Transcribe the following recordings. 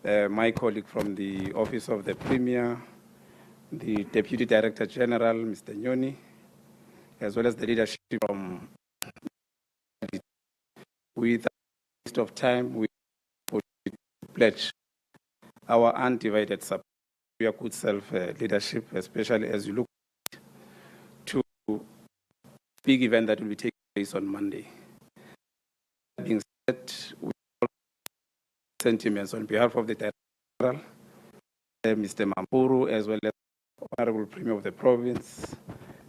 my colleague from the Office of the Premier, the Deputy Director General, Mr. Nyoni, as well as the leadership from with a waste of time, we pledge our undivided support to your good self-leadership, especially as you look to big event that will be taking place on Monday. That being said, we sentiments on behalf of the Director, Mr. Mampuru, as well as Honorable Premier of the Province,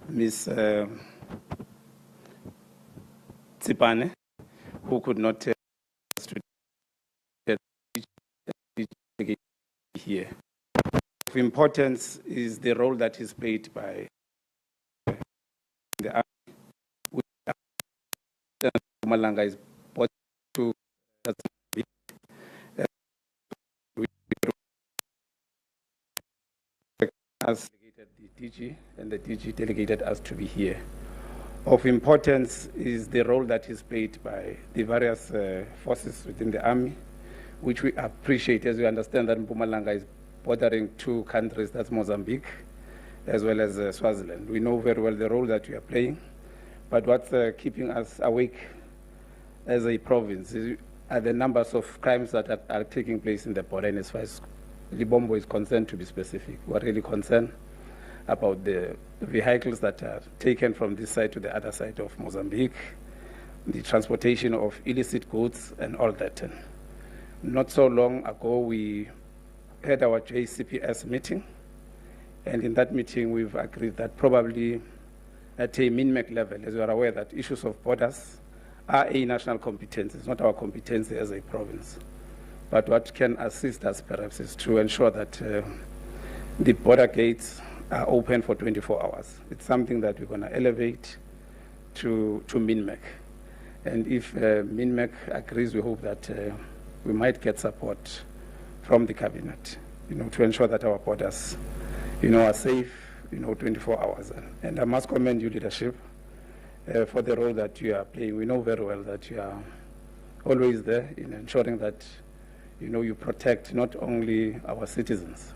Ms. Tsipane, who could not tell us to here. Of importance is the role that is played by the Army. Malanga is brought to us delegated the DG, and the DG delegated us to be here. Of importance is the role that is played by the various forces within the Army, which we appreciate, as we understand that Mpumalanga is bordering two countries, that's Mozambique, as well as Swaziland. We know very well the role that we are playing, but what's keeping us awake as a province are the numbers of crimes that are taking place in the border, and as far as Libombo is concerned, to be specific. We're really concerned about the vehicles that are taken from this side to the other side of Mozambique, the transportation of illicit goods and all that. And not so long ago, we had our JCPS meeting, and in that meeting, we've agreed that probably at a MINMEC level, as you are aware, that issues of borders are a national competence. It's not our competence as a province. But what can assist us perhaps is to ensure that the border gates are open for 24 hours. It's something that we're going to elevate to MINMEC. And if MINMEC agrees, we hope that we might get support from the cabinet, to ensure that our borders, are safe, 24 hours. And I must commend you, leadership, for the role that you are playing. We know very well that you are always there in ensuring that, you protect not only our citizens,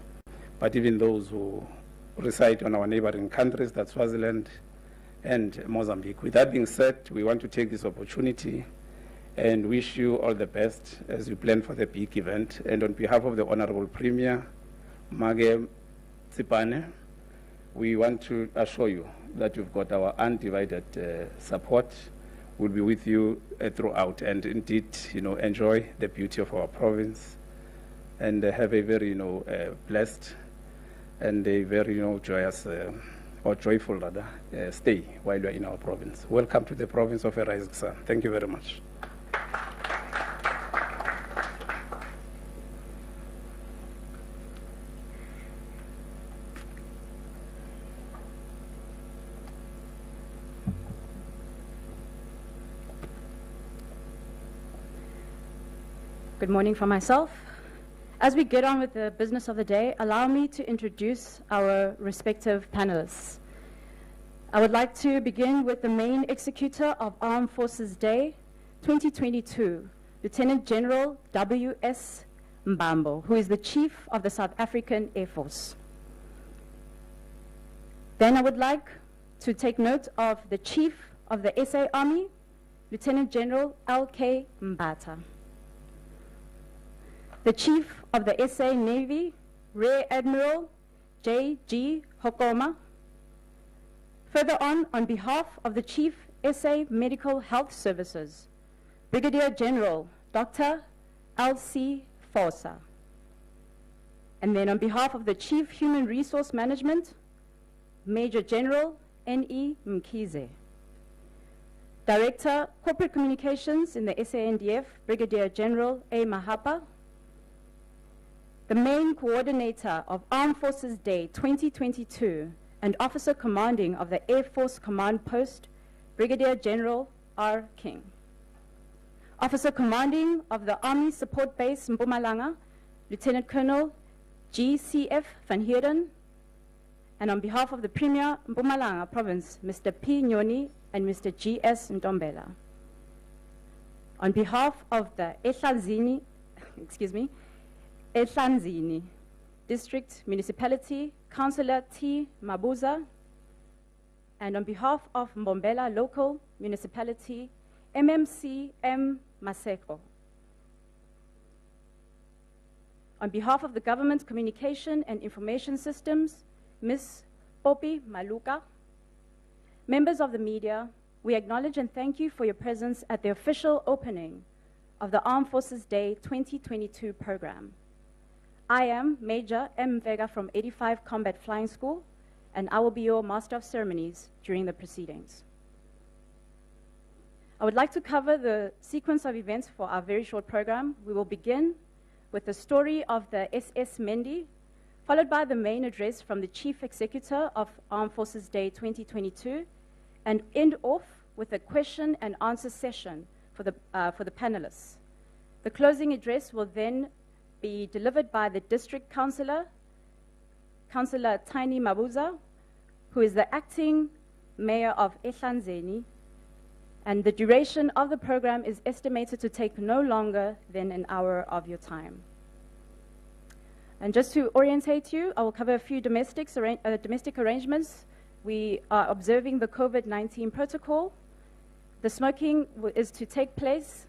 but even those who reside on our neighboring countries, that's Swaziland and Mozambique. With that being said, we want to take this opportunity and wish you all the best as you plan for the big event. And on behalf of the Honorable Premier, Mage Tsipane, we want to assure you that you've got our undivided support. We'll be with you throughout, and indeed, enjoy the beauty of our province and have a very, blessed and a very, joyous or joyful rather stay while you're in our province. Welcome to the province of a rising sun. Thank you very much. Good morning from myself. As we get on with the business of the day, allow me to introduce our respective panelists. I would like to begin with the main executor of Armed Forces Day 2022, Lieutenant General W.S. Mbambo, who is the Chief of the South African Air Force. Then I would like to take note of the Chief of the SA Army, Lieutenant General L.K. Mbata. The Chief of the SA Navy, Rear Admiral J.G. Hokoma. Further on behalf of the Chief SA Medical Health Services, Brigadier General Dr. L.C. Fosa. And then on behalf of the Chief Human Resource Management, Major General N.E. Mkhize. Director Corporate Communications in the SANDF, Brigadier General A. Mahapa. The main coordinator of Armed Forces Day 2022 and officer commanding of the Air Force Command Post, Brigadier General R. King. Officer commanding of the Army Support Base Mpumalanga, Lieutenant Colonel G.C.F. Van Heerden. And on behalf of the Premier Mpumalanga Province, Mr. P. Nyoni and Mr. G.S. Ntombela. On behalf of the Ehlazini, Ehlanzeni District Municipality, Councillor T. Mabuza, and on behalf of Mbombela Local Municipality, MMC M. Maseko. On behalf of the Government Communication and Information Systems, Ms. Poppy Maluka, members of the media, we acknowledge and thank you for your presence at the official opening of the Armed Forces Day 2022 program. I am Major M. Vega from 85 Combat Flying School, and I will be your Master of Ceremonies during the proceedings. I would like to cover the sequence of events for our very short program. We will begin with the story of the SS Mendi, followed by the main address from the Chief Executive of Armed Forces Day 2022, and end off with a question and answer session for the panelists. The closing address will then be delivered by the District Councillor, Councillor Tiny Mabuza, who is the acting Mayor of Ehlanzeni, and the duration of the program is estimated to take no longer than an hour of your time. And just to orientate you, I will cover a few domestic arrangements. We are observing the COVID-19 protocol. The smoking is to take place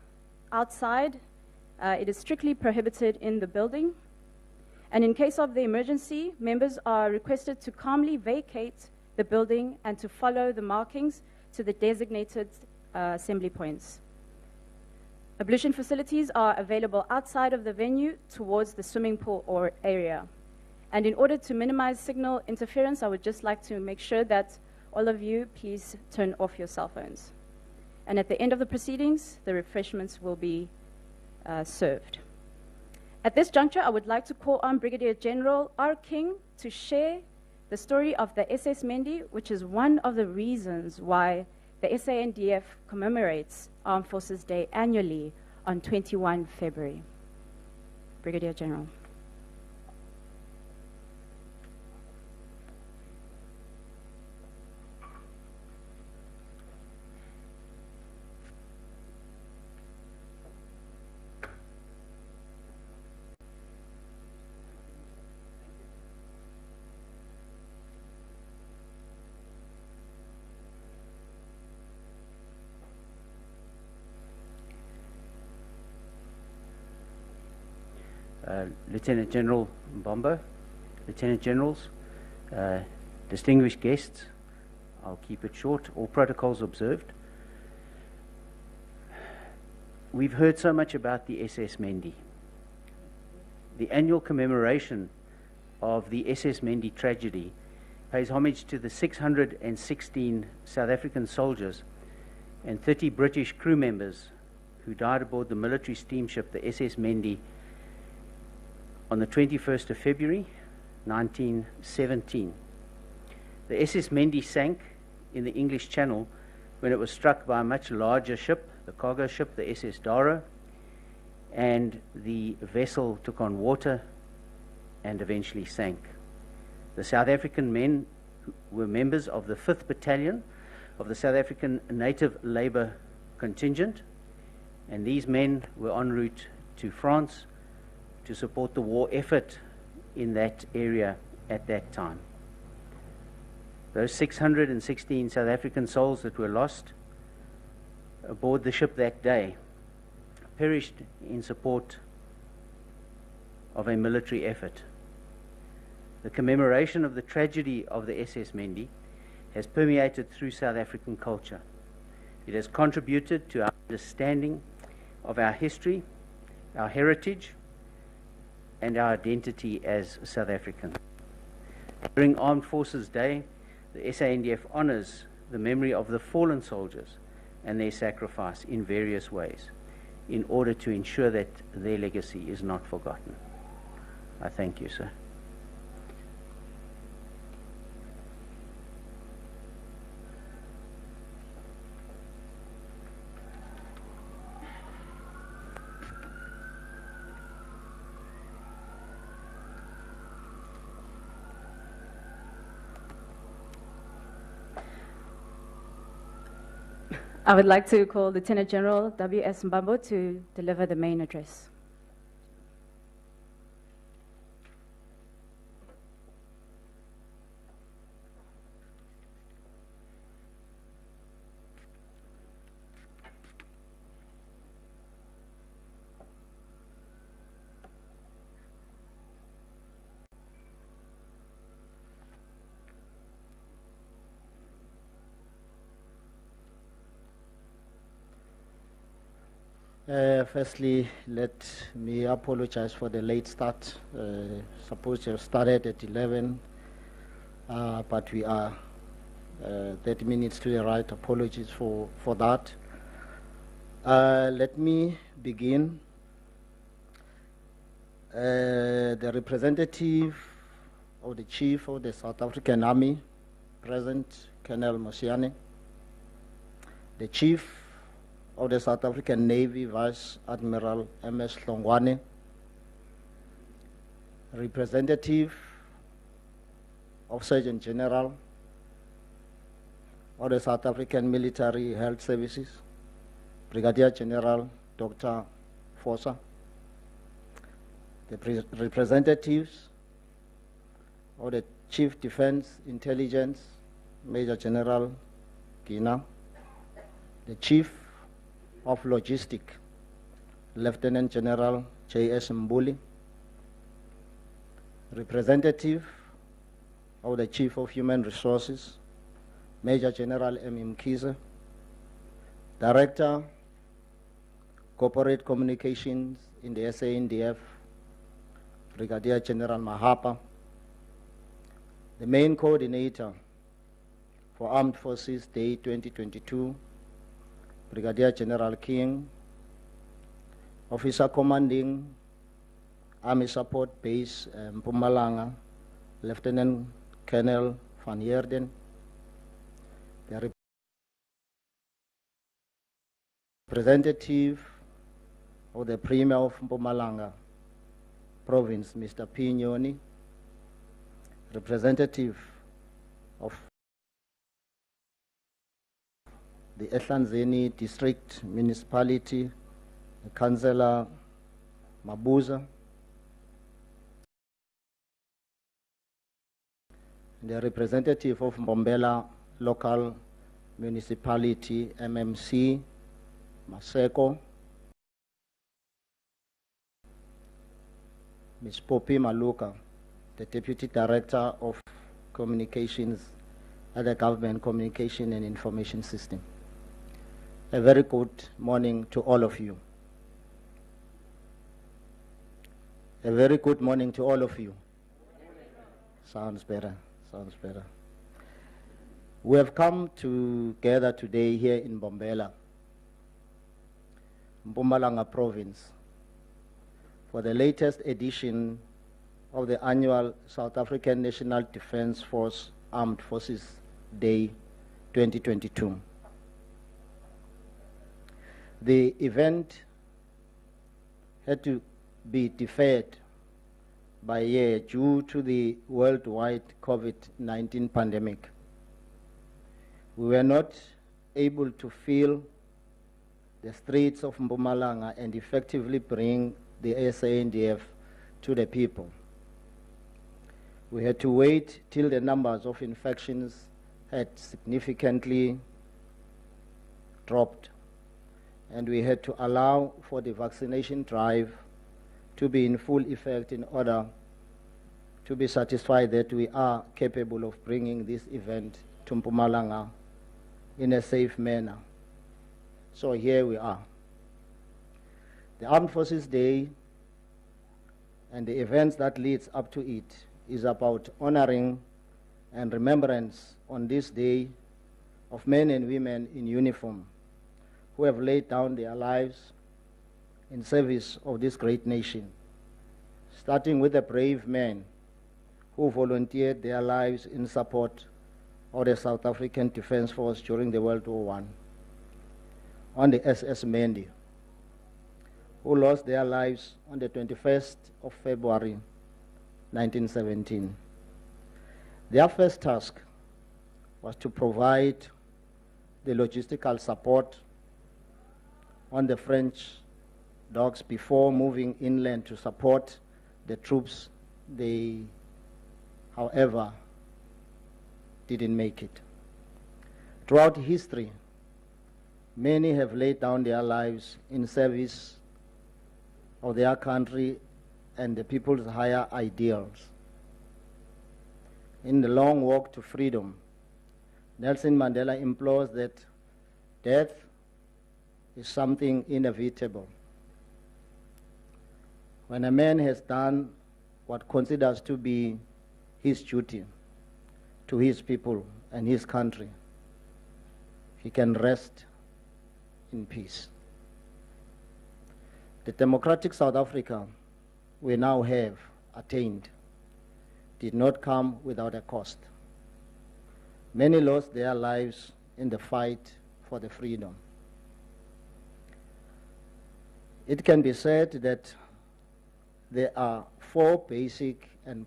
outside. It is strictly prohibited in the building. And in case of the emergency, members are requested to calmly vacate the building and to follow the markings to the designated assembly points. Ablution facilities are available outside of the venue towards the swimming pool or area. And in order to minimize signal interference, I would just like to make sure that all of you please turn off your cell phones. And at the end of the proceedings, the refreshments will be served. At this juncture, I would like to call on Brigadier General R. King to share the story of the SS Mendi, which is one of the reasons why the SANDF commemorates Armed Forces Day annually on 21 February. Brigadier General. Lieutenant General Mbombo, Lieutenant Generals, distinguished guests, I'll keep it short, all protocols observed. We've heard so much about the SS Mendi. The annual commemoration of the SS Mendi tragedy pays homage to the 616 South African soldiers and 30 British crew members who died aboard the military steamship, the SS Mendi, on the 21st of February, 1917. The SS Mendi sank in the English Channel when it was struck by a much larger ship, the cargo ship, the SS Dara, and the vessel took on water and eventually sank. The South African men were members of the 5th Battalion of the South African Native Labour Contingent, and these men were en route to France to support the war effort in that area at that time. Those 616 South African souls that were lost aboard the ship that day perished in support of a military effort. The commemoration of the tragedy of the SS Mendi has permeated through South African culture. It has contributed to our understanding of our history, our heritage, and our identity as South Africans. During Armed Forces Day, the SANDF honors the memory of the fallen soldiers and their sacrifice in various ways in order to ensure that their legacy is not forgotten. I thank you, sir. I would like to call Lieutenant General W.S. Mbambo to deliver the main address. Firstly, let me apologize for the late start. Supposed to have started at 11, but we are 30 minutes to the right. Apologies for that. Let me begin. The representative of the Chief of the South African Army, present, Colonel Mosiane, the Chief of the South African Navy, Vice Admiral M.S. Hlongwane, representative of Surgeon General of the South African Military Health Services, Brigadier General Dr. Fosa, the representatives of the Chief Defense Intelligence, Major General Gina, the Chief of Logistics, Lieutenant General J.S. Mbuli, representative of the Chief of Human Resources, Major General M. Mkhize, Director, Corporate Communications in the SANDF, Brigadier General Mahapa, the main coordinator for Armed Forces Day 2022, Brigadier General King, Officer Commanding Army Support Base Mpumalanga, Lieutenant Colonel Van Heerden, the representative of the Premier of Mpumalanga Province, Mr. P. Nyoni, representative of the Ehlanzeni District Municipality, the Councillor Mabuza, the representative of Mbombela Local Municipality, MMC, Maseko, Ms. Poppy Maluka, the Deputy Director of Communications at the Government Communication and Information System. A very good morning to all of you. A very good morning to all of you. Sounds better, sounds better. We have come together today here in Mbombela, Mpumalanga Province, for the latest edition of the annual South African National Defence Force Armed Forces Day 2022. The event had to be deferred by a year due to the worldwide COVID-19 pandemic. We were not able to fill the streets of Mpumalanga and effectively bring the SANDF to the people. We had to wait till the numbers of infections had significantly dropped, and we had to allow for the vaccination drive to be in full effect in order to be satisfied that we are capable of bringing this event to Mpumalanga in a safe manner. So here we are. The Armed Forces Day and the events that leads up to it is about honoring and remembrance on this day of men and women in uniform who have laid down their lives in service of this great nation, starting with the brave men who volunteered their lives in support of the South African Defence Force during the World War I, on the SS Mendi, who lost their lives on the 21st of February 1917. Their first task was to provide the logistical support on the French docks before moving inland to support the troops. They, however, didn't make it. Throughout history, many have laid down their lives in service of their country and the people's higher ideals. In the long walk to freedom, Nelson Mandela implores that death is something inevitable, When a man has done what considers to be his duty to his people and his country, he can rest in peace. The democratic South Africa we now have attained did not come without a cost. Many lost their lives in the fight for the freedom. It can be said that there are four basic and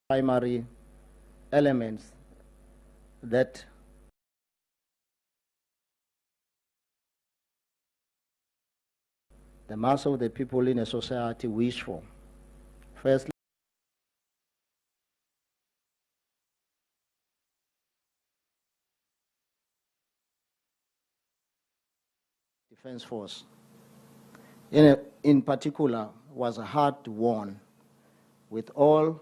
primary elements that the mass of the people in a society wish for. Firstly, Defense Force, in particular, was hard won, with all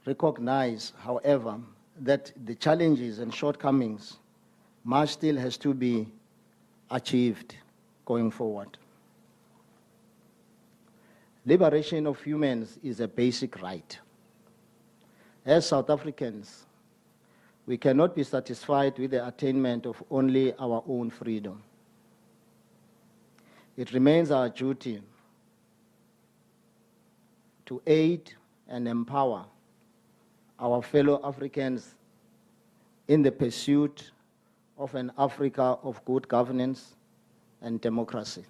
recognize, however, that the challenges and shortcomings much still has to be achieved going forward. Liberation of humans is a basic right. As South Africans, we cannot be satisfied with the attainment of only our own freedom. It remains our duty to aid and empower our fellow Africans in the pursuit of an Africa of good governance and democracy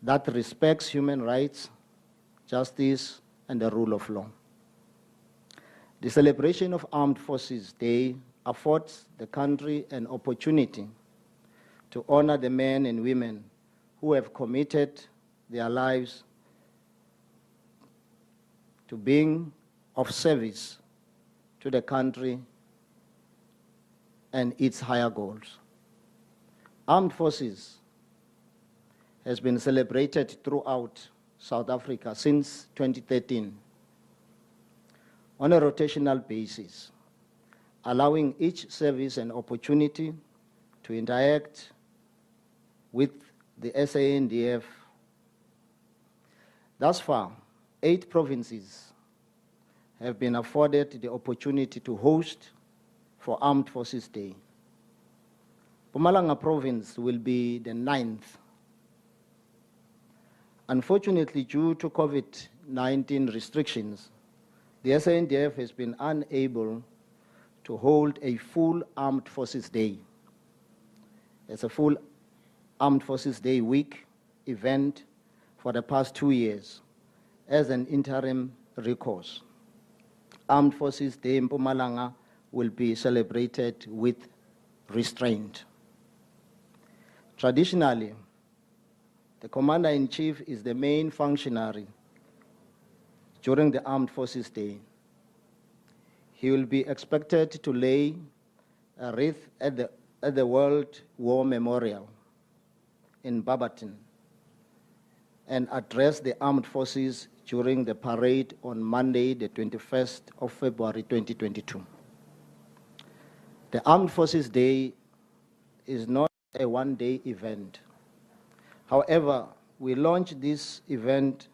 that respects human rights, justice, and the rule of law. The celebration of Armed Forces Day affords the country an opportunity to honor the men and women who have committed their lives to being of service to the country and its higher goals. Armed Forces has been celebrated throughout South Africa since 2013 on a rotational basis, allowing each service an opportunity to interact with the SANDF. Thus far, 8 provinces have been afforded the opportunity to host for Armed Forces Day. Mpumalanga province will be the 9th. Unfortunately, due to COVID-19 restrictions, the SANDF has been unable to hold a full Armed Forces Day. It's a full Armed Forces Day week event for the past 2 years as an interim recourse. Armed Forces Day in Mpumalanga will be celebrated with restraint. Traditionally, the Commander-in-Chief is the main functionary during the Armed Forces Day. He will be expected to lay a wreath at the World War Memorial in Barberton and address the armed forces during the parade on Monday, the 21st of February 2022. The Armed Forces Day is not a one-day event. However, we launched this event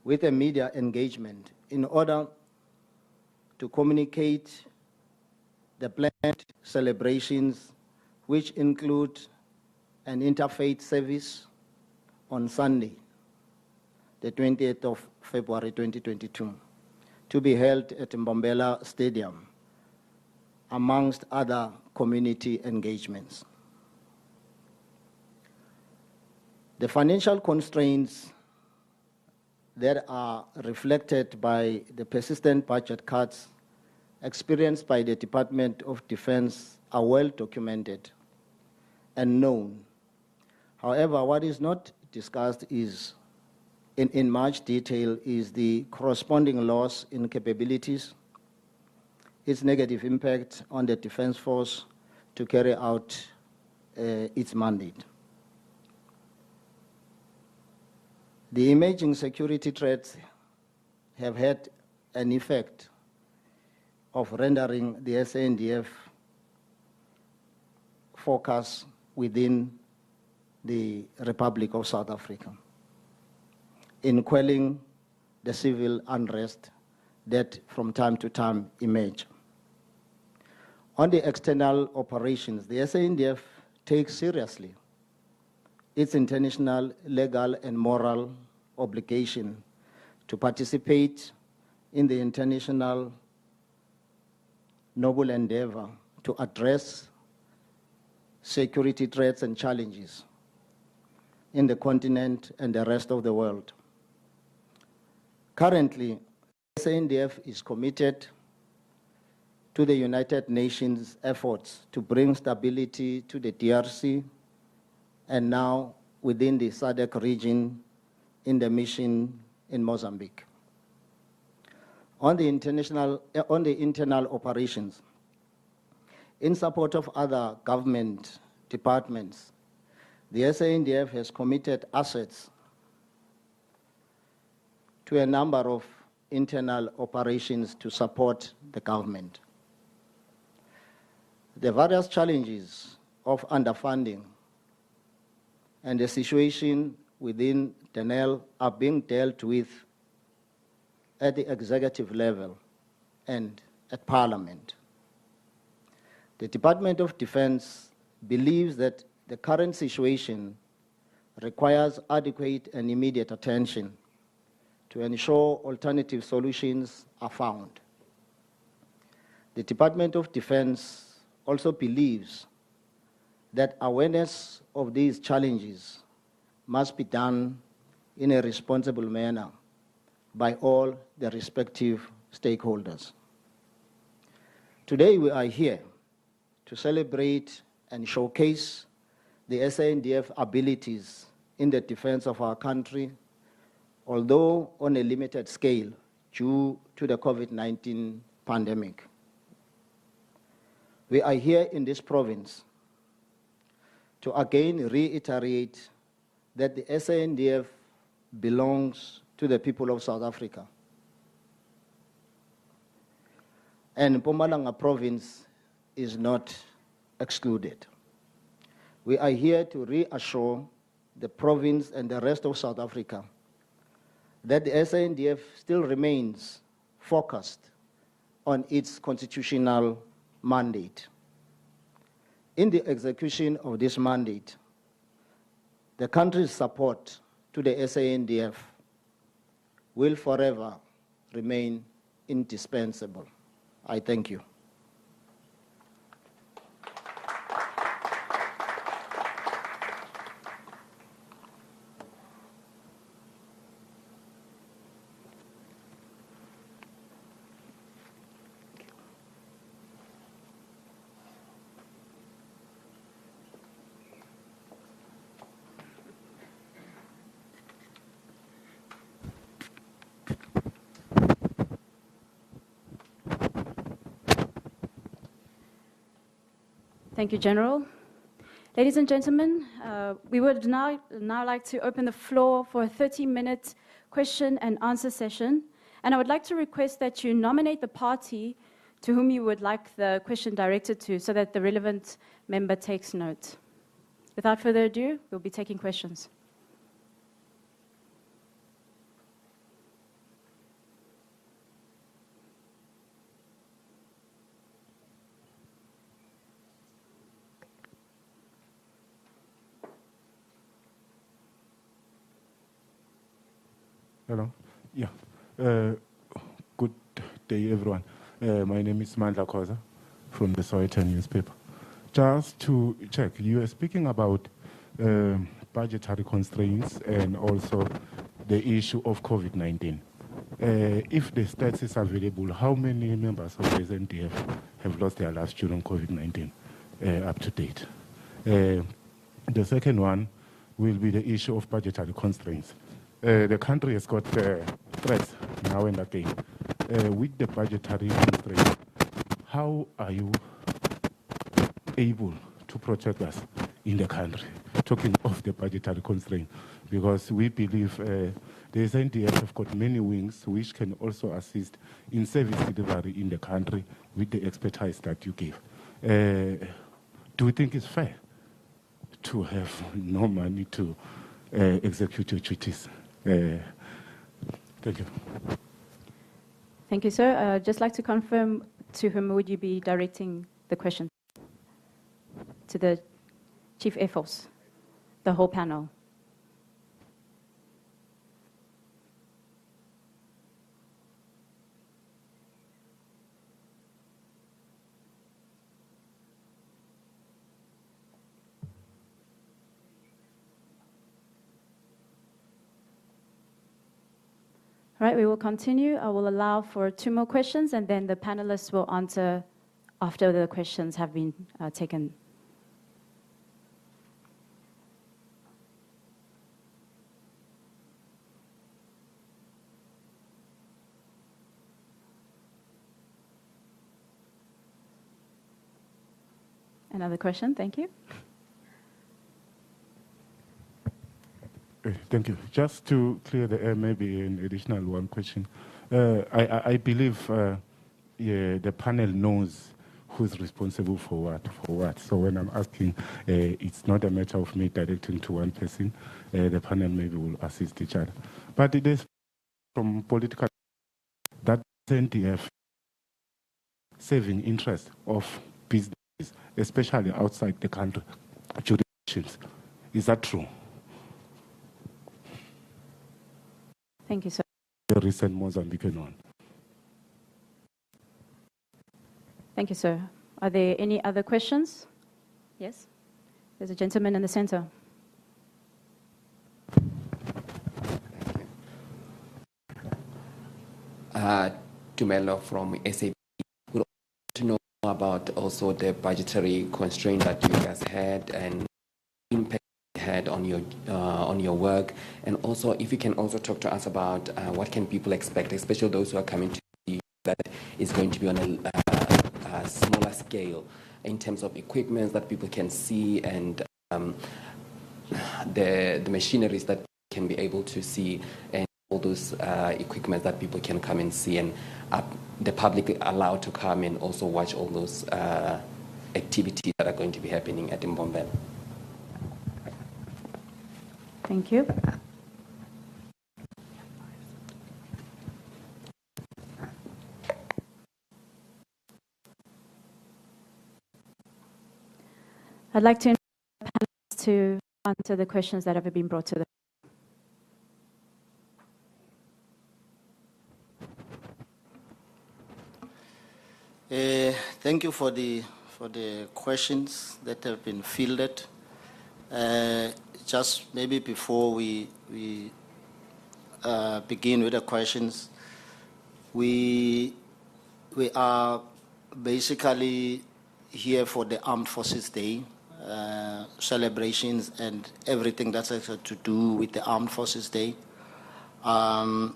with a media engagement in order to communicate the planned celebrations, which include an interfaith service on Sunday, the 28th of February 2022, to be held at Mbombela Stadium, amongst other community engagements. The financial constraints that are reflected by the persistent budget cuts experienced by the Department of Defense are well documented and known. However, what is not discussed is, in much detail, is the corresponding loss in capabilities, its negative impact on the Defense Force to carry out its mandate. The emerging security threats have had an effect of rendering the SANDF focus within the Republic of South Africa in quelling the civil unrest that from time to time emerge. On the external operations, the SANDF takes seriously its international, legal, and moral obligation to participate in the international noble endeavor to address security threats and challenges in the continent and the rest of the world. Currently, SANDF is committed to the United Nations efforts to bring stability to the DRC and now within the SADC region in the mission in Mozambique. On the internal operations, in support of other government departments, the SANDF has committed assets to a number of internal operations to support the government. The various challenges of underfunding and the situation within DENEL are being dealt with at the executive level and at Parliament. The Department of Defense believes that the current situation requires adequate and immediate attention to ensure alternative solutions are found. The Department of Defense also believes that awareness of these challenges must be done in a responsible manner by all the respective stakeholders. Today we are here to celebrate and showcase the SANDF abilities in the defense of our country, although on a limited scale due to the COVID-19 pandemic. We are here in this province to again reiterate that the SANDF belongs to the people of South Africa. And Mpumalanga province is not excluded. We are here to reassure the province and the rest of South Africa that the SANDF still remains focused on its constitutional mandate. In the execution of this mandate, the country's support to the SANDF will forever remain indispensable. I thank you. Thank you, General. Ladies and gentlemen, we would now like to open the floor for a 30-minute question and answer session. And I would like to request that you nominate the party to whom you would like the question directed to so that the relevant member takes note. Without further ado, we'll be taking questions. Hello. Yeah. Good day, everyone. My name is Mandla Khoza from the Sowetan newspaper. Just to check, you are speaking about budgetary constraints and also the issue of COVID-19. If the stats is available, how many members of the SANDF have lost their lives during COVID-19 up to date? The second one will be the issue of budgetary constraints. The country has got threats now and again. With the budgetary constraints, how are you able to protect us in the country? Talking of the budgetary constraint, because we believe the SANDF have got many wings which can also assist in service delivery in the country with the expertise that you give. do you think it's fair to have no money to execute your duties? Thank you. Thank you, sir. Just like to confirm, to whom would you be directing the question? To the Chief Air Force, the whole panel. All right, we will continue. I will allow for 2 more questions, and then the panelists will answer after the questions have been taken. Another question, thank you. Thank you. Just to clear the air, maybe an additional 1 question. I believe the panel knows who's responsible for what. So when I'm asking, it's not a matter of me directing to one person. The panel maybe will assist each other. But it is from political that Sandf saving interest of businesses, especially outside the country jurisdictions. Is that true? Thank you, sir. The recent Mozambican one. Thank you, sir. Are there any other questions? Yes? There's a gentleman in the center. Tumelo from SABC. Would like to know about also the budgetary constraint that you guys had and impact it had on your work, and also if you can also talk to us about what can people expect, especially those who are coming to see that is going to be on a smaller scale in terms of equipment that people can see and the machineries that can be able to see and all those equipment that people can come and see, and the public allowed to come and also watch all those activities that are going to be happening at Mbombela. Thank you. I'd like to invite the panelists to answer the questions that have been brought to them. Thank you for the questions that have been fielded. Just maybe before we begin with the questions, we are basically here for the Armed Forces Day celebrations and everything that's to do with the Armed Forces Day. I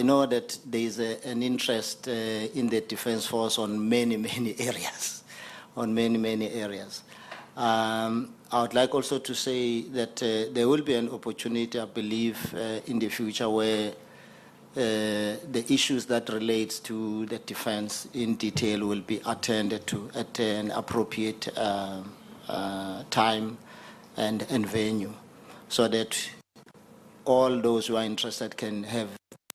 know that there is an interest in the Defence Force on many areas, I would like also to say that there will be an opportunity, I believe, in the future where the issues that relate to the defense in detail will be attended to at an appropriate time and venue, so that all those who are interested can have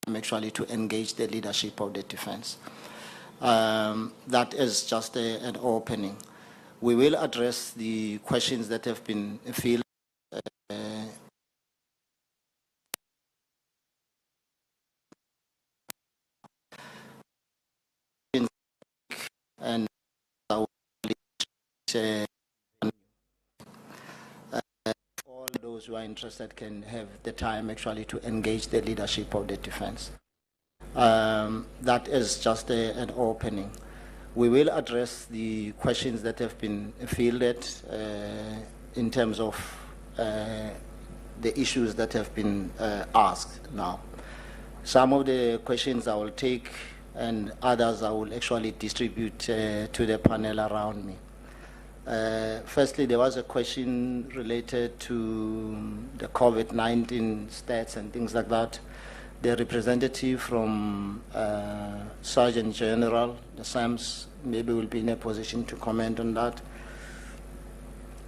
time actually to engage the leadership of the defense. That is just an opening. We will address the questions that have been fielded. And all those who are interested can have the time actually to engage the leadership of the defense. That is just an opening. We will address the questions that have been fielded in terms of the issues that have been asked now. Some of the questions I will take and others I will actually distribute to the panel around me. Firstly, there was a question related to the COVID-19 stats and things like that. the representative from Sergeant General, the SAMS, maybe will be in a position to comment on that.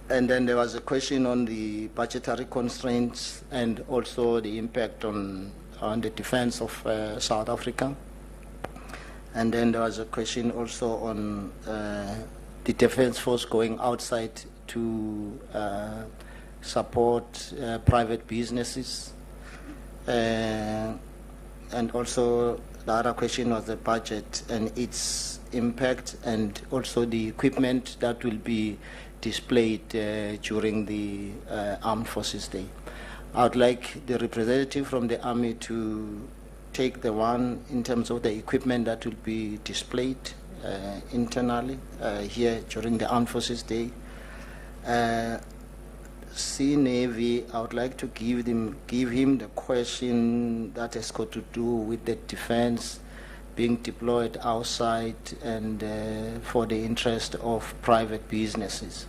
And then there was a question on the budgetary constraints and also the impact on the defense of South Africa. And then there was a question also on the Defense Force going outside to support private businesses. And also the other question was the budget and its impact, and also the equipment that will be displayed during the Armed Forces Day. I would like the representative from the Army to take the one in terms of the equipment that will be displayed internally here during the Armed Forces Day. Sea Navy, I would like to give him the question that has got to do with the defense being deployed outside and for the interest of private businesses.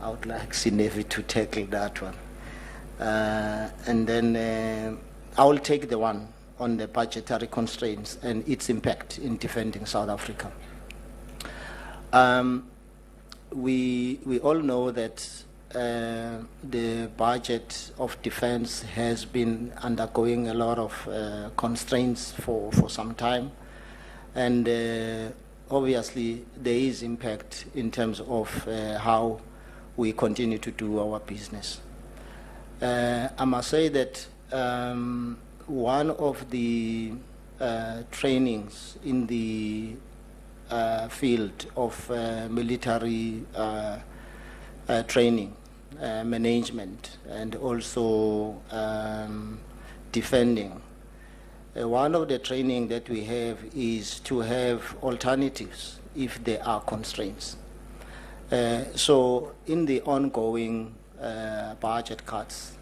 I would like Sea Navy to tackle that one. And then I will take the one on the budgetary constraints and its impact in defending South Africa. We all know that the budget of defense has been undergoing a lot of constraints for some time, and obviously there is impact in terms of how we continue to do our business. I must say that one of the trainings in the field of military training, management, and also defending. One of the training that we have is to have alternatives if there are constraints. So in the ongoing budget cuts,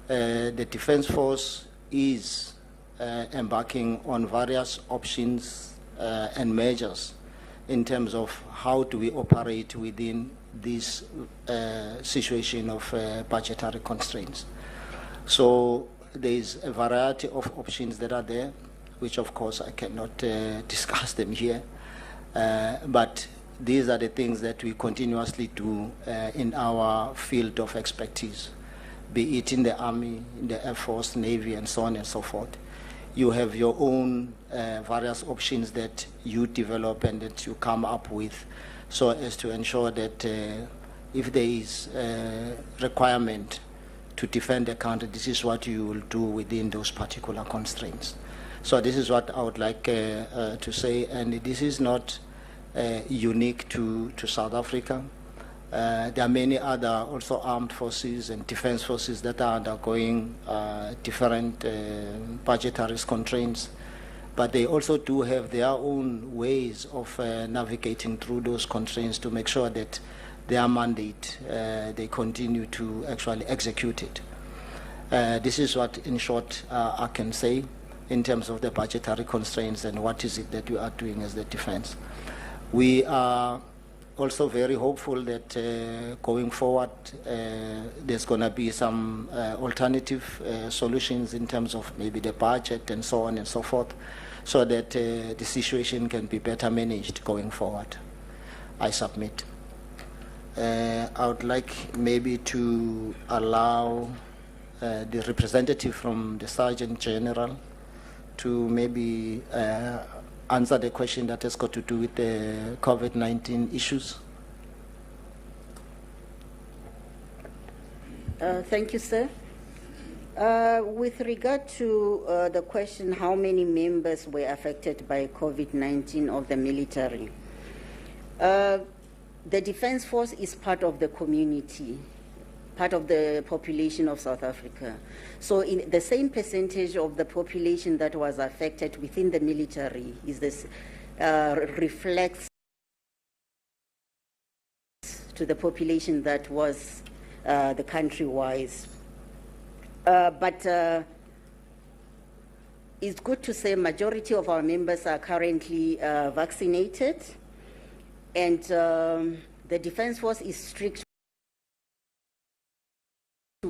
the Defense Force is embarking on various options and measures in terms of how do we operate within this situation of budgetary constraints. So there is a variety of options that are there, which of course I cannot discuss them here, but these are the things that we continuously do in our field of expertise, be it in the Army, in the Air Force, Navy, and so on and so forth. You have your own various options that you develop and that you come up with, so as to ensure that if there is a requirement to defend the country, this is what you will do within those particular constraints. So this is what I would like to say, and this is not unique to South Africa. There are many other also armed forces and defense forces that are undergoing different budgetary constraints, but they also do have their own ways of navigating through those constraints to make sure that their mandate, they continue to actually execute it. This is what, in short, I can say in terms of the budgetary constraints and what is it that we are doing as the defense. We are also very hopeful that going forward, there's going to be some alternative solutions in terms of maybe the budget and so on and so forth, so that the situation can be better managed going forward. I submit. I would like maybe to allow the representative from the Sergeant General to maybe answer the question that has got to do with the COVID-19 issues. Thank you, sir. With regard to the question, how many members were affected by COVID-19 of the military? The Defense Force is part of the community, part of the population of South Africa. So in the same percentage of the population that was affected within the military is this reflects to the population that was the country-wise. But it's good to say majority of our members are currently vaccinated, and the Defense Force is strict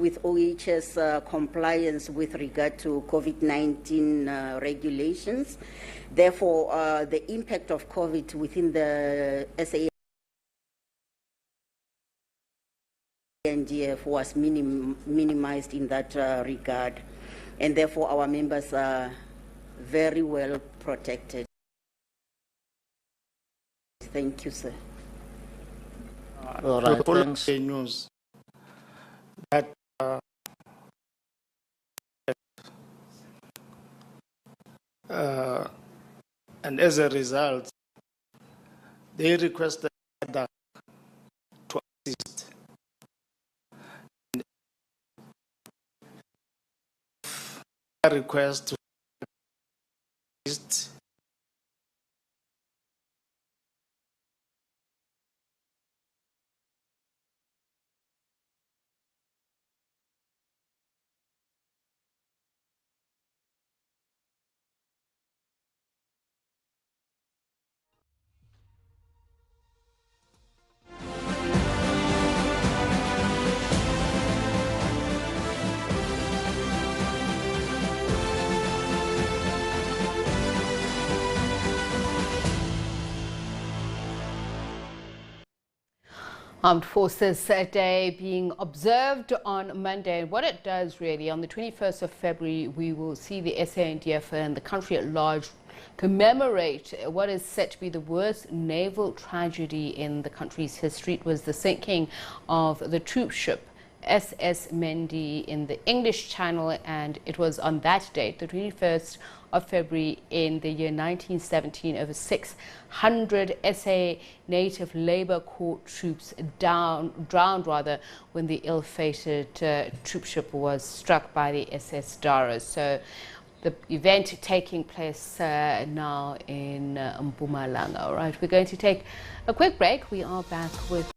with OHS compliance with regard to COVID-19 regulations. Therefore, the impact of COVID within the SANDF was minimized in that regard. And therefore, our members are very well protected. Thank you, sir. All right, thanks. The news that and as a result, they requested to assist. And request to assist. Armed Forces Day being observed on Monday. And what it does really, on the 21st of February, we will see the SANDF and the country at large commemorate what is said to be the worst naval tragedy in the country's history. It was the sinking of the troop ship SS Mendi in the English Channel, and it was on that date, the 21st of February in the year 1917, over 600 SA Native Labour Corps troops drowned when the ill-fated troop ship was struck by the SS Dara. So the event taking place now in Mpumalanga. All right, we're going to take a quick break. We are back with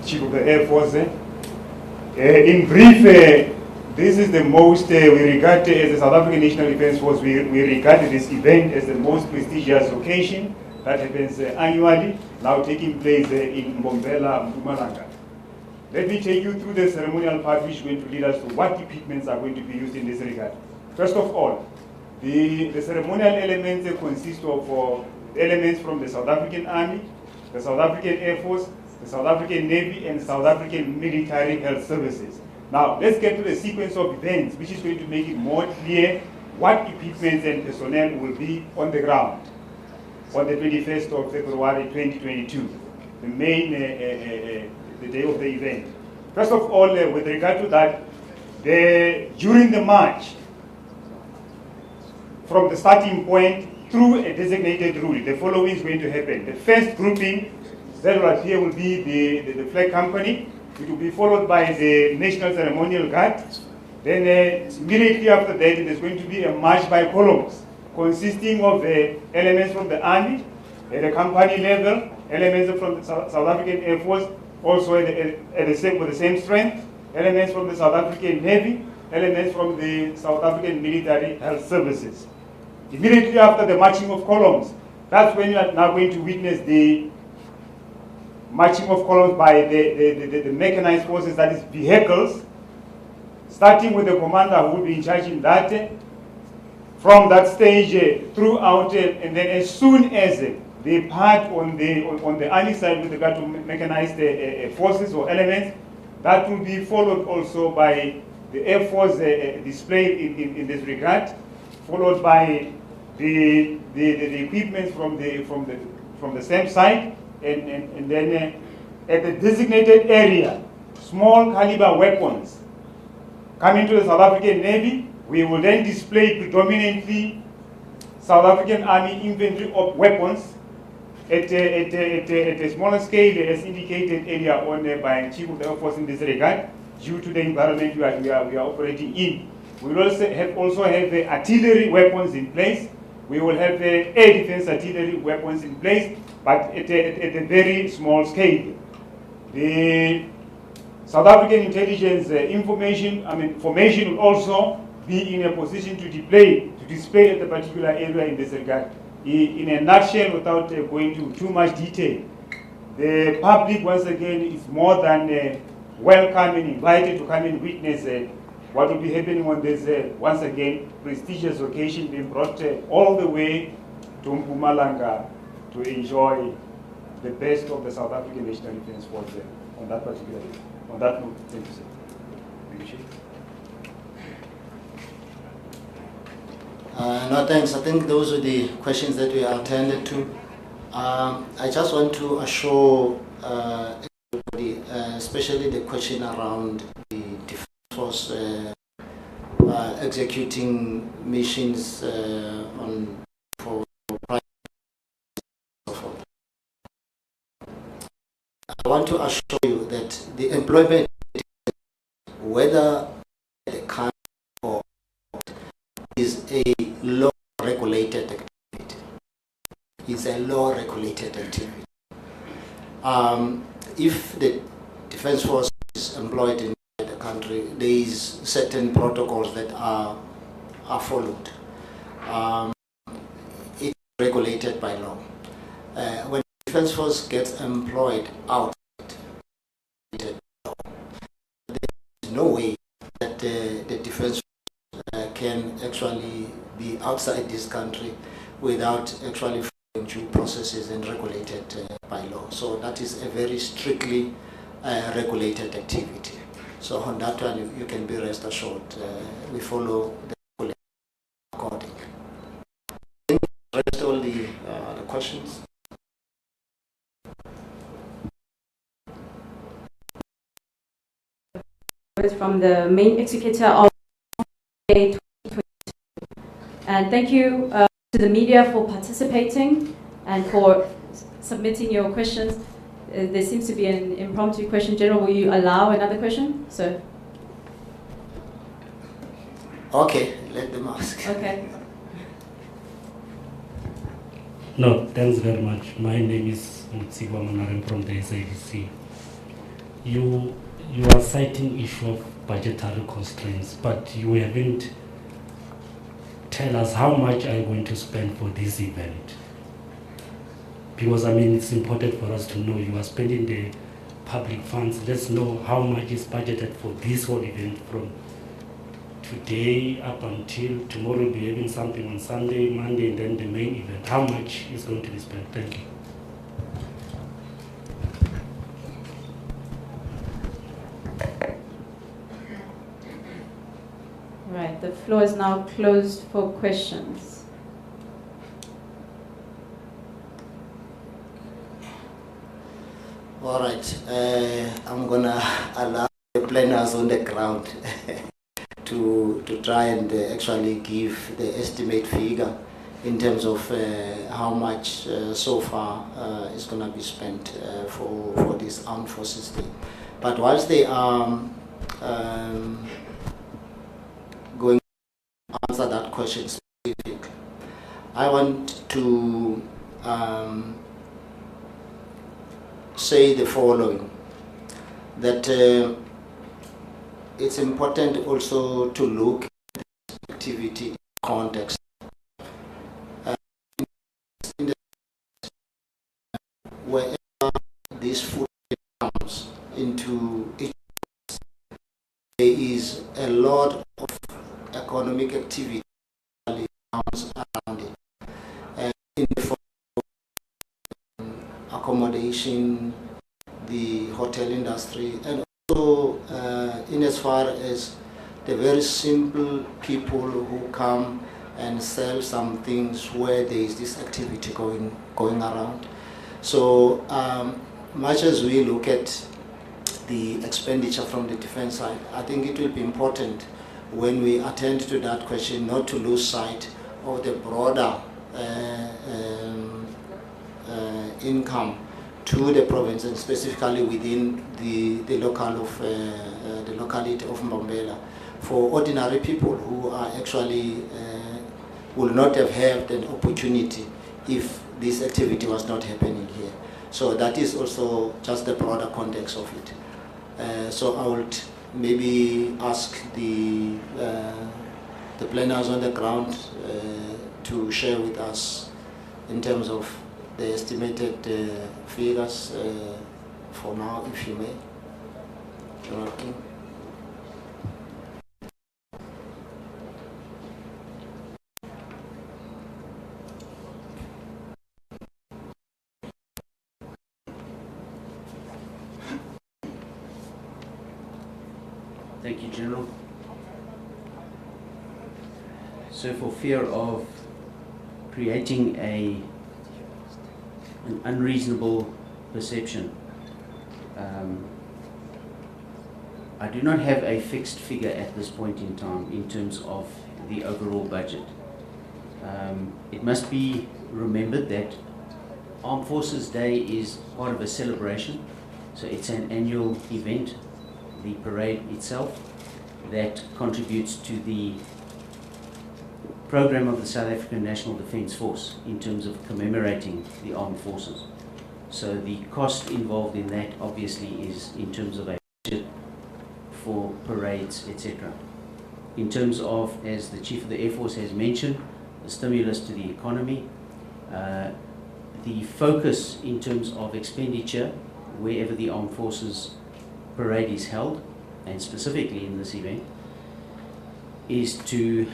Chief of the Air Force. In brief, this is the most, we regard as the South African National Defence Force, we regard this event as the most prestigious occasion that happens annually, now taking place in Mbombela, Mpumalanga. Let me take you through the ceremonial part, which is going to lead us to what equipments are going to be used in this regard. First of all, the ceremonial elements consist of elements from the South African Army, the South African Air Force, the South African Navy, and South African Military Health Services. Now, let's get to the sequence of events, which is going to make it more clear what equipment and personnel will be on the ground on the 21st of February 2022, the main the day of the event. First of all, with regard to that, during the march, from the starting point through a designated route, the following is going to happen. The first grouping that will appear will be the flag company. It will be followed by the National Ceremonial Guard. Then immediately after that, there's going to be a march by columns consisting of elements from the Army at the company level, elements from the South African Air Force, also with the same strength, elements from the South African Navy, elements from the South African Military Health Services. Immediately after the marching of columns, that's when you are now going to witness the marching of columns by the mechanized forces, that is vehicles, starting with the commander who will be in charge in that, from that stage throughout, and then as soon as the part on the Army side with regard to mechanized forces or elements, that will be followed also by the Air Force display in this regard, followed by the equipment from the same side, and then at the designated area, small caliber weapons coming to the South African Navy. We will then display predominantly South African Army infantry weapons at a smaller scale, as indicated earlier on by Chief of the Air Force in this regard, due to the environment we are operating in. We will also have artillery weapons in place. We will have air defense artillery weapons in place, but at a very small scale. The South African intelligence formation will also be in a position to display at the particular area in this regard. In a nutshell, without going into too much detail, the public once again is more than welcome and invited to come and witness what will be happening on this once again prestigious occasion, being brought all the way to Mpumalanga to enjoy the best of the South African National Defence Force on that particular day. On that note, thank you, sir. Thank you, Chief. No, thanks. I think those are the questions that we attended to. I just want to assure everybody, especially the question around the Defence Force executing missions for private and so forth. I want to assure you that the employment, whether the country or is a law-regulated activity. It's a law-regulated activity. If the Defence Force is employed in the country, there is certain protocols that are followed. It's regulated by law. When the Defence Force gets employed outside the law, there is no way that the Defence can actually be outside this country without actually following due processes and regulated by law. So that is a very strictly regulated activity. So on that one, you can be rest assured we follow the regulation accordingly. I think I addressed all the questions. From the main executor of Day 2022. And thank you to the media for participating and for submitting your questions. There seems to be an impromptu question. General, will you allow another question? So. Okay, let them ask. Okay. No, thanks very much. My name is Mutsigwa Manarem from the SABC. You are citing issue of budgetary constraints, but you haven't tell us how much are you going to spend for this event. Because I mean, it's important for us to know you are spending the public funds. Let's know how much is budgeted for this whole event from today up until tomorrow. We'll be having something on Sunday, Monday, and then the main event. How much is going to be spent? Thank you. Right, the floor is now closed for questions. All right, I'm gonna allow the planners on the ground to try and actually give the estimate figure in terms of how much so far is gonna be spent for this Armed Forces Day. But whilst they are going to answer that question specifically, I want to say the following, that it's important also to look at this activity in context. Wherever this food comes into it, there is a lot of economic activity around fishing, the hotel industry, and also in as far as the very simple people who come and sell some things where there is this activity going around. So much as we look at the expenditure from the defense side, I think it will be important when we attend to that question not to lose sight of the broader income to the province, and specifically within the locality of Mbombela, for ordinary people who are actually will not have had an opportunity if this activity was not happening here. So that is also just the broader context of it. So I would maybe ask the planners on the ground to share with us in terms of the estimated figures for now, if you may. General King. Thank you, General. So for fear of creating an unreasonable perception, I do not have a fixed figure at this point in time in terms of the overall budget. It must be remembered that Armed Forces Day is part of a celebration, so it's an annual event, the parade itself, that contributes to the program of the South African National Defence Force in terms of commemorating the armed forces. So the cost involved in that obviously is in terms of a budget for parades, etc. In terms of, as the Chief of the Air Force has mentioned, the stimulus to the economy, the focus in terms of expenditure wherever the armed forces parade is held, and specifically in this event, is to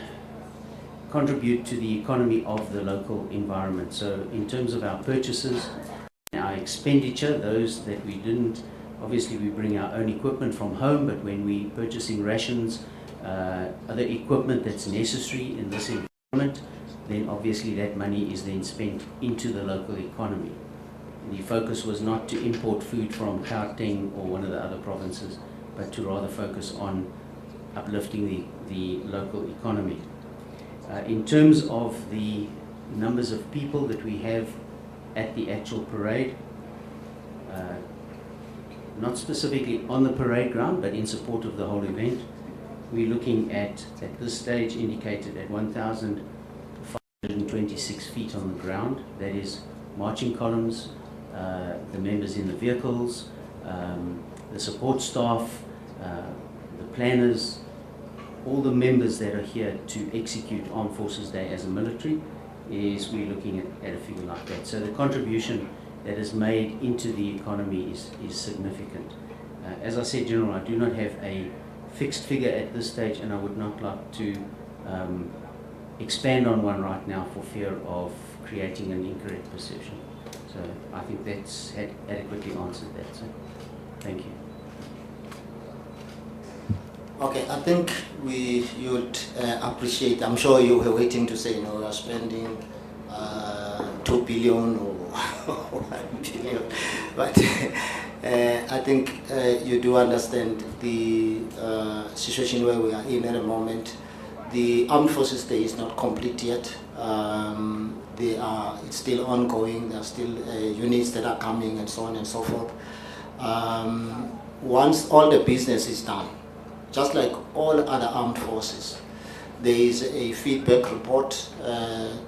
contribute to the economy of the local environment. So in terms of our purchases, our expenditure, those that we didn't, obviously we bring our own equipment from home, but when we purchasing rations, other equipment that's necessary in this environment, then obviously that money is then spent into the local economy. The focus was not to import food from Gauteng or one of the other provinces, but to rather focus on uplifting the local economy. In terms of the numbers of people that we have at the actual parade, not specifically on the parade ground, but in support of the whole event, we're looking at this stage indicated at 1,526 feet on the ground. That is marching columns, the members in the vehicles, the support staff, the planners, all the members that are here to execute Armed Forces Day as a military, is we're looking at a figure like that. So the contribution that is made into the economy is significant. As I said, General, I do not have a fixed figure at this stage, and I would not like to expand on one right now for fear of creating an incorrect perception. So I think that's adequately answered that. So thank you. Okay, I think you'd appreciate, I'm sure you were waiting to say, we are spending 2 billion or 1 billion, but I think you do understand the situation where we are in at the moment. The Armed Forces Day is not complete yet. It's still ongoing. There are still units that are coming and so on and so forth. Once all the business is done, just like all other armed forces, there is a feedback report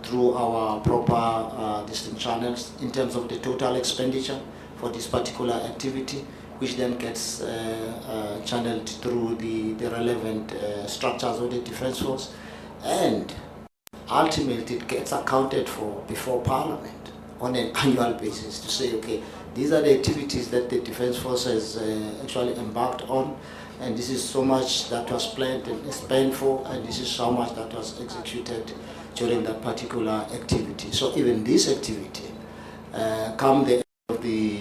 through our proper distinct channels in terms of the total expenditure for this particular activity, which then gets channeled through the relevant structures of the Defence Force, and ultimately it gets accounted for before Parliament on an annual basis to say, okay, these are the activities that the Defence Force has actually embarked on, and this is so much that was planned and spent for, and this is how much that was executed during that particular activity. So even this activity, come the end of of the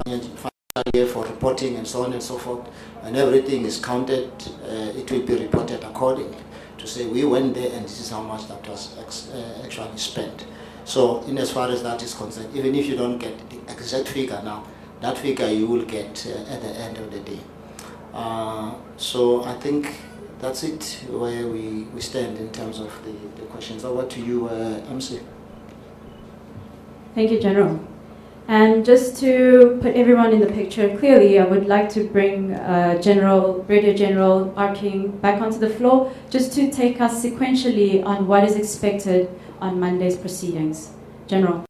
financial year for reporting and so on and so forth, and everything is counted, it will be reported accordingly to say we went there and this is how much that was actually spent. So in as far as that is concerned, even if you don't get the exact figure now, that figure you will get at the end of the day. So I think that's it where we stand in terms of the questions. Over to you, MC. Thank you, General. And just to put everyone in the picture clearly, I would like to bring Brigadier General R. King back onto the floor just to take us sequentially on what is expected on Monday's proceedings. General.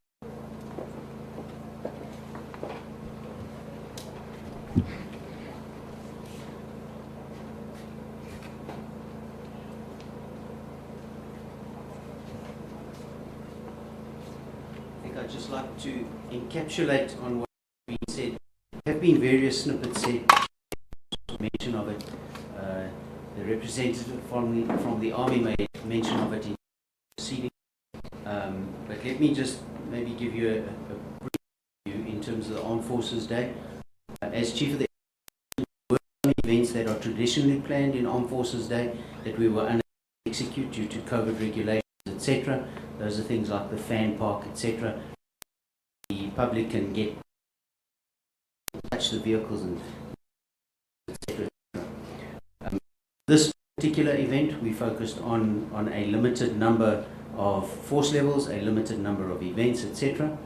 I'd just like to encapsulate on what has been said. There have been various snippets said, mention of it. The representative from the Army made mention of it in proceeding. But let me just maybe give you a brief view in terms of the Armed Forces Day. As Chief of the events that are traditionally planned in Armed Forces Day that we were unable to execute due to COVID regulations, etc. Those are things like the fan park, etc. The public can get touch the vehicles and etc. This particular event, we focused on a limited number of force levels, a limited number of events, etc.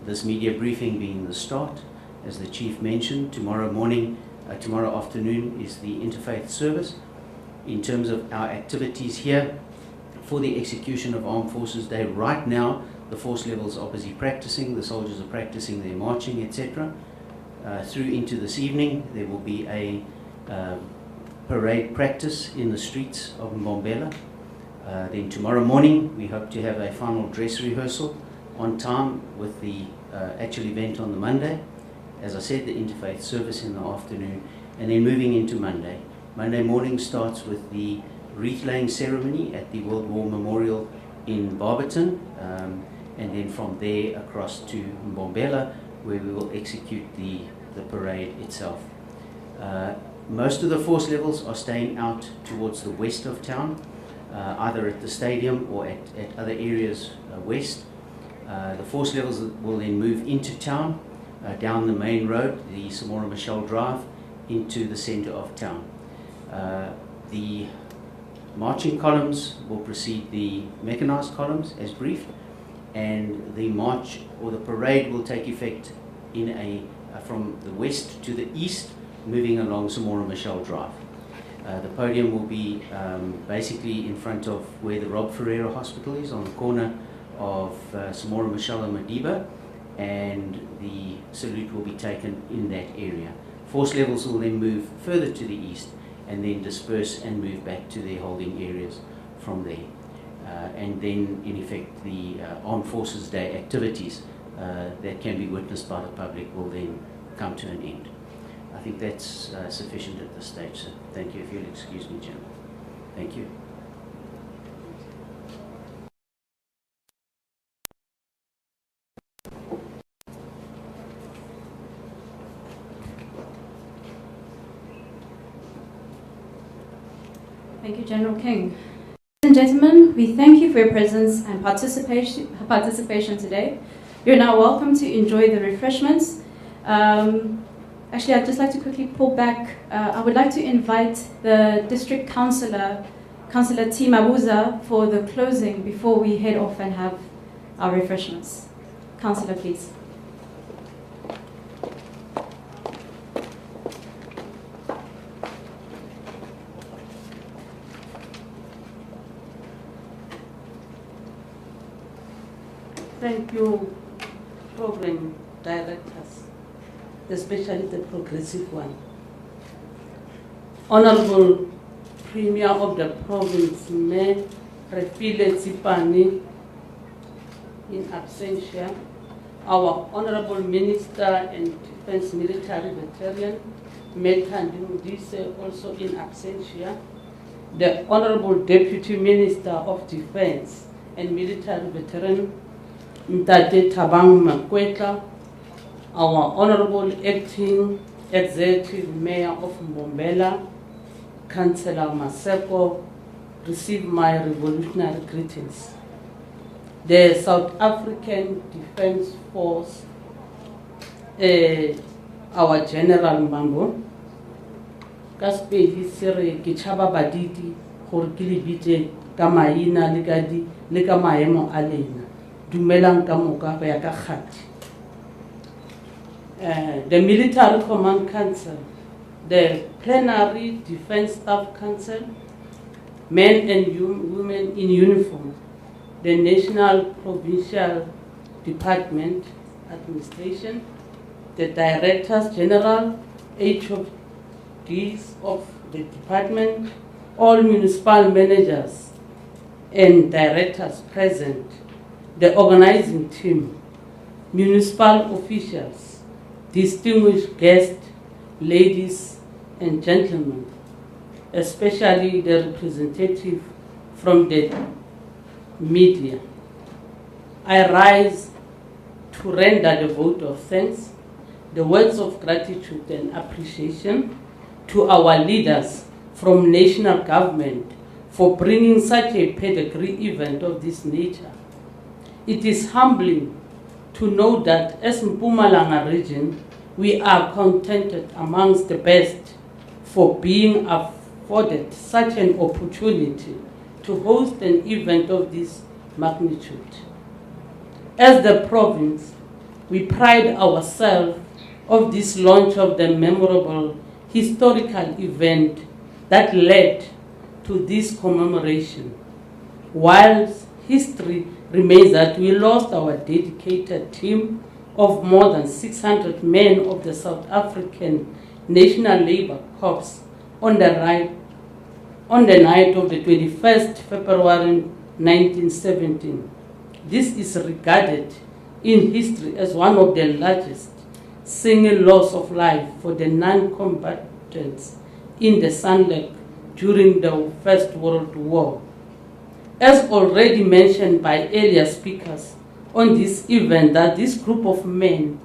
This media briefing being the start, as the Chief mentioned. Tomorrow afternoon is the interfaith service. In terms of our activities here for the execution of Armed Forces Day, right now the force levels are busy practicing, the soldiers are practicing their marching, etc. Through into this evening there will be a parade practice in the streets of Mbombela. Then tomorrow morning we hope to have a final dress rehearsal on time with the actual event on the Monday. As I said, the interfaith service in the afternoon, and then moving into Monday. Monday morning starts with the wreath laying ceremony at the World War Memorial in Barberton, and then from there across to Mbombela, where we will execute the parade itself. Most of the force levels are staying out towards the west of town, either at the stadium or at other areas west. The force levels will then move into town, down the main road, the Samora Machel Drive, into the center of town. The marching columns will precede the mechanized columns as briefed, and the march or the parade will take effect in from the west to the east, moving along Samora Machel Drive. The podium will be basically in front of where the Rob Ferreira Hospital is, on the corner of Samora Machel and Madiba, and the salute will be taken in that area. Force levels will then move further to the east and then disperse and move back to their holding areas from there. And then, in effect, the Armed Forces Day activities that can be witnessed by the public will then come to an end. I think that's sufficient at this stage, sir. Thank you. If you'll excuse me, General. Thank you. Thank you, General King. Ladies and gentlemen, we thank you for your presence and participation today. You're now welcome to enjoy the refreshments. Actually, I'd just like to quickly pull back. I would like to invite the District Councillor, Councillor T. Mabuza, for the closing before we head off and have our refreshments. Councillor, please. Thank you, program directors, especially the progressive one. Honorable Premier of the province, Mayor Refile Tsipane, in absentia, our Honorable Minister and Defense Military Veteran, Methandi Mudise, also in absentia, the Honorable Deputy Minister of Defense and Military Veteran, Ntate Thabang Makwetla, our Honorable Acting Executive Mayor of Mbombela, Councillor Maseko, receive my revolutionary greetings. The South African Defence Force, our General Mbambo, Kaspedi Sere Kichaba Baditi, Horkili Bite, Kamaina Ligadi, Likamaemo Alena, Dumelang Kamoka Bayakahati. The Military Command Council, the Plenary Defense Staff Council, men and women in uniform, the National Provincial Department Administration, the Directors General, HODs of the department, all municipal managers and directors present, the organizing team, municipal officials, distinguished guests, ladies and gentlemen, especially the representative from the media. I rise to render the vote of thanks, the words of gratitude and appreciation to our leaders from national government for bringing such a pedigree event of this nature. It is humbling to know that as Mpumalanga region, we are contented amongst the best for being afforded such an opportunity to host an event of this magnitude. As the province, we pride ourselves of this launch of the memorable historical event that led to this commemoration. Whilst history remains that we lost our dedicated team of more than 600 men of the South African National Labour Corps on the night of the 21st February 1917. This is regarded in history as one of the largest single loss of life for the non-combatants in the Sandf during the First World War. As already mentioned by earlier speakers on this event, that this group of men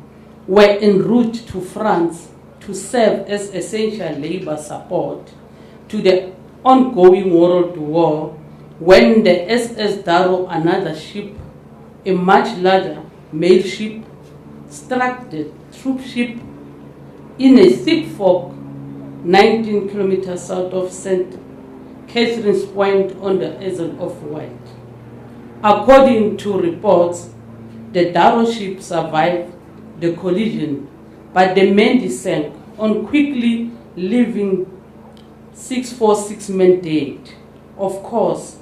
were en route to France to serve as essential labor support to the ongoing World War when the SS Daro, another ship, a much larger mail ship, struck the troop ship in a thick fog 19 kilometers south of St. Catherine's Point on the Isle of Wight. According to reports, the Daro ship survived the collision, but the men sank on quickly leaving 646 men dead. Of course,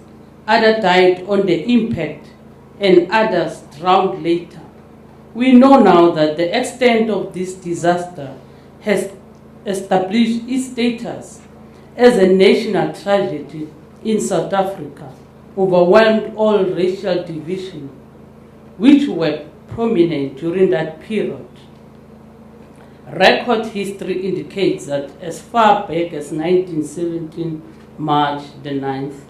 others died on the impact and others drowned later. We know now that the extent of this disaster has established its status as a national tragedy in South Africa, overwhelmed all racial divisions which were prominent during that period. Record history indicates that as far back as 1917, March the 9th,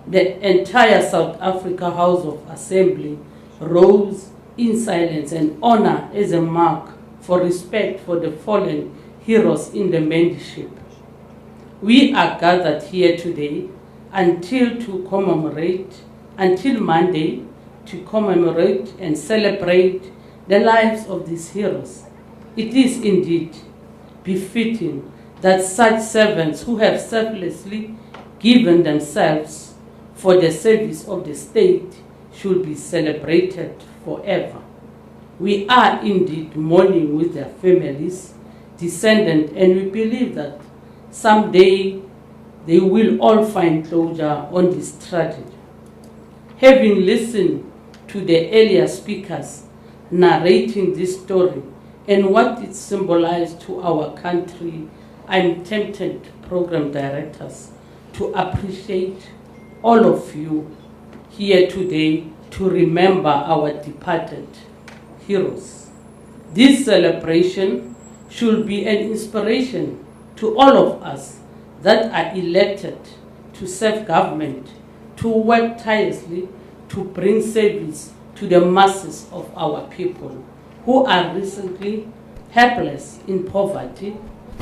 the entire South Africa House of Assembly rose in silence and honor as a mark for respect for the fallen heroes in the Mendi ship. We are gathered here today until Monday to commemorate and celebrate the lives of these heroes. It is indeed befitting that such servants who have selflessly given themselves for the service of the state should be celebrated forever. We are indeed mourning with their families, descendants, and we believe that someday they will all find closure on this tragedy. Having listened to the earlier speakers narrating this story and what it symbolized to our country, I'm tempted, program directors, to appreciate all of you here today to remember our departed heroes. This celebration should be an inspiration to all of us that are elected to serve government, to work tirelessly to bring service to the masses of our people who are recently helpless in poverty,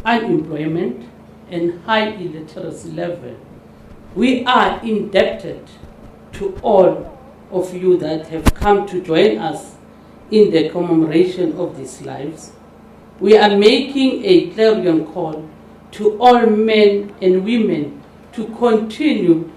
unemployment, and high illiteracy level. We are indebted to all of you that have come to join us in the commemoration of these lives. We are making a clarion call to all men and women to continue